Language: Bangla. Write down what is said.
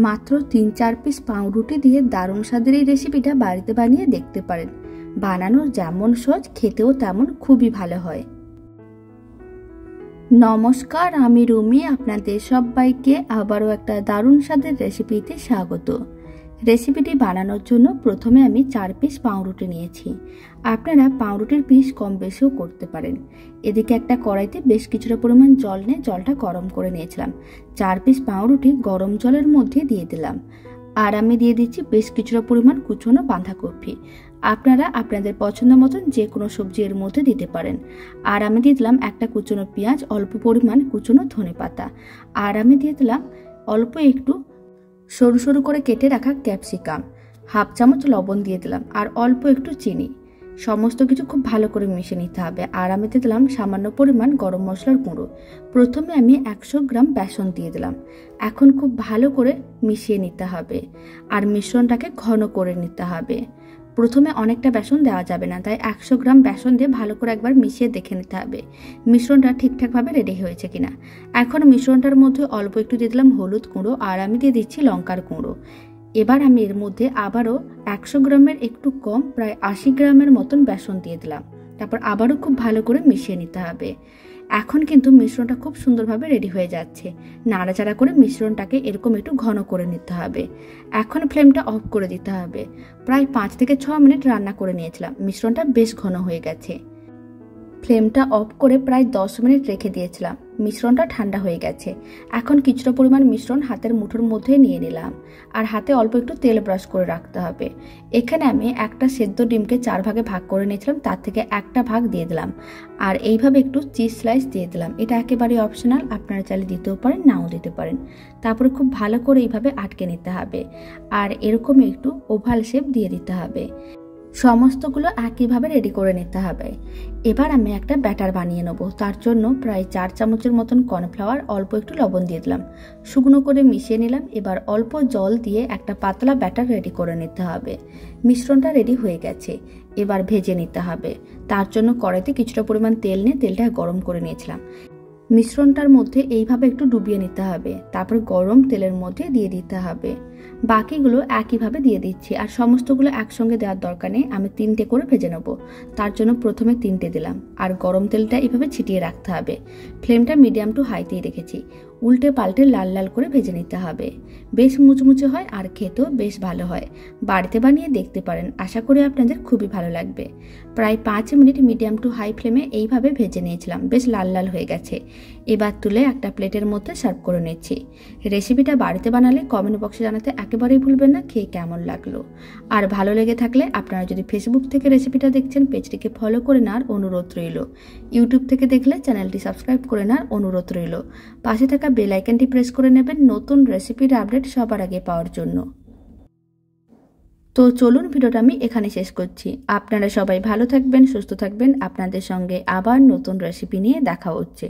মাত্র ৩-৪ পিস পাউরুটি দিয়ে দারুণ স্বাদের এই রেসিপিটা বাড়িতে বানিয়ে দেখতে পারেন। বানানো যেমন সহজ, খেতেও তেমন খুবই ভালো হয়। নমস্কার, আমি রুমি। আপনাদের সবাইকে আবারও একটা দারুণ স্বাদের রেসিপিতে স্বাগত। রেসিপিটি বানানোর জন্য প্রথমে আমি 4 পিস পাউরুটি নিয়েছি। আপনারা পাউরুটির পিস কম বেশিও করতে পারেন। এদিকে একটা কড়াইতে বেশ কিছুটা পরিমাণ জল নিয়ে জলটা গরম করে নিয়েছিলাম। 4 পিস পাউরুটি গরম জলের মধ্যে দিয়ে দিলাম। আর আমি দিয়ে দিচ্ছি বেশ কিছুটা পরিমাণ কুচনো বাঁধাকপি। আপনারা আপনাদের পছন্দ মতন যে কোনো সবজি এর মধ্যে দিতে পারেন। আর আমি দিয়ে দিলাম একটা কুচনো পেঁয়াজ, অল্প পরিমাণ কুচনো ধনেপাতা। আর আমি দিয়ে দিলাম অল্প একটু সরু সরু করে কেটে রাখা ক্যাপসিকাম। হাফ চামচ লবণ দিয়ে দিলাম আর অল্প একটু চিনি। সমস্ত কিছু খুব ভালো করে মিশিয়ে নিতে হবে। আর আমি দিয়ে দিলাম সামান্য পরিমাণ গরম মশলার গুঁড়ো। প্রথমে আমি 100 গ্রাম বেসন দিয়ে দিলাম। এখন খুব ভালো করে মিশিয়ে নিতে হবে আর মিশ্রণটাকে ঘন করে নিতে হবে। প্রথমে অনেকটা বেসন দেওয়া যাবে না, তাই 100 গ্রাম বেসন দিয়ে ভালো করে একবার মিশিয়ে দেখে নিতে হবে মিশ্রণটা ঠিকঠাকভাবে রেডি হয়েছে কিনা। এখন মিশ্রণটার মধ্যে অল্প একটু দিয়ে দিলাম হলুদ গুঁড়ো আর আমি দিয়ে দিচ্ছি লঙ্কার গুঁড়ো। এবার আমি এর মধ্যে আবারও 100 গ্রামের একটু কম, প্রায় 80 গ্রামের মতন বেসন দিয়ে দিলাম। তারপর আবারও খুব ভালো করে মিশিয়ে নিতে হবে। এখন কিন্তু মিশ্রণটা খুব সুন্দরভাবে রেডি হয়ে যাচ্ছে। নাড়াচাড়া করে মিশ্রণটাকে এরকম একটু ঘন করে নিতে হবে। এখন ফ্লেমটা অফ করে দিতে হবে। প্রায় 5 থেকে 6 মিনিট রান্না করে নিয়েছিলাম। মিশ্রণটা বেশ ঘন হয়ে গেছে। ফ্লেমটা অফ করে প্রায় 10 মিনিট রেখে দিয়েছিলাম। মিশ্রণটা ঠান্ডা হয়ে গেছে। এখন কিছুটা পরিমাণ মিশ্রণ হাতের মুঠোর মধ্যে নিয়ে নিলাম আর হাতে অল্প একটু তেল ব্রাশ করে রাখতে হবে। এখানে আমি একটা সেদ্ধ ডিমকে 4 ভাগে ভাগ করে নিয়েছিলাম, তার থেকে একটা ভাগ দিয়ে দিলাম আর এইভাবে একটু চিজ স্লাইস দিয়ে দিলাম। এটা একেবারে অপশনাল, আপনারা চাইলে দিতেও পারেন, নাও দিতে পারেন। তারপরে খুব ভালো করে এইভাবে আটকে নিতে হবে আর এরকম একটু ওভাল শেপ দিয়ে দিতে হবে। সমস্তগুলো একইভাবে রেডি করে নিতে হবে। এবার আমি একটা ব্যাটার বানিয়ে নেব। তার জন্য প্রায় 4 চামচের মতন কর্নফ্লাওয়ার, অল্প একটু লবণ দিয়ে দিলাম, শুকনো করে মিশিয়ে নিলাম। এবার অল্প জল দিয়ে একটা পাতলা ব্যাটার রেডি করে নিতে হবে। মিশ্রণটা রেডি হয়ে গেছে, এবার ভেজে নিতে হবে। তার জন্য কড়াইতে কিছুটা পরিমাণ তেল নিয়ে তেলটা গরম করে নিয়েছিলাম। মিশ্রণটার মধ্যে এইভাবে একটু ডুবিয়ে নিতে হবে, তারপর গরম তেলের মধ্যে দিয়ে দিতে হবে। বাকিগুলো একইভাবে দিয়ে দিচ্ছি আর সমস্তগুলো একসঙ্গে দেওয়ার দরকার নেই, আমি 3টে করে ভেজে নেব। তার জন্য প্রথমে 3টে দিলাম আর গরম তেলটা এইভাবে ছিটিয়ে রাখতে হবে। ফ্লেমটা মিডিয়াম টু হাইতেই রেখেছি। উল্টে পাল্টে লাল লাল করে ভেজে নিতে হবে। বেশ মুচমুচে হয় আর খেতেও বেশ ভালো হয়। বাড়িতে বানিয়ে দেখতে পারেন, আশা করি আপনাদের খুবই ভালো লাগবে। প্রায় 5 মিনিট মিডিয়াম টু হাই ফ্লেমে এইভাবে ভেজে নিয়েছিলাম। বেশ লাল লাল হয়ে গেছে। এবার তুলে একটা প্লেটের মধ্যে সার্ভ করে নিচ্ছি। রেসিপিটা বাড়িতে বানালে কমেন্ট বক্সে জানাতে একেবারেই ভুলবেন না খেয়ে কেমন লাগলো। আর ভালো লেগে থাকলে আপনারা যদি ফেসবুক থেকে রেসিপিটা দেখছেন, পেজটিকে ফলো করে নেওয়ার অনুরোধ রইল। ইউটিউব থেকে দেখলে চ্যানেলটি সাবস্ক্রাইব করে নেওয়ার অনুরোধ রইল। পাশে থাকা বেল আইকনটি প্রেস করে নেবেন নতুন রেসিপির আপডেট সবার আগে পাওয়ার জন্য। তো চলুন, ভিডিওটা আমি এখানে শেষ করছি। আপনারা সবাই ভালো থাকবেন, সুস্থ থাকবেন। আপনাদের সঙ্গে আবার নতুন রেসিপি নিয়ে দেখা হচ্ছে।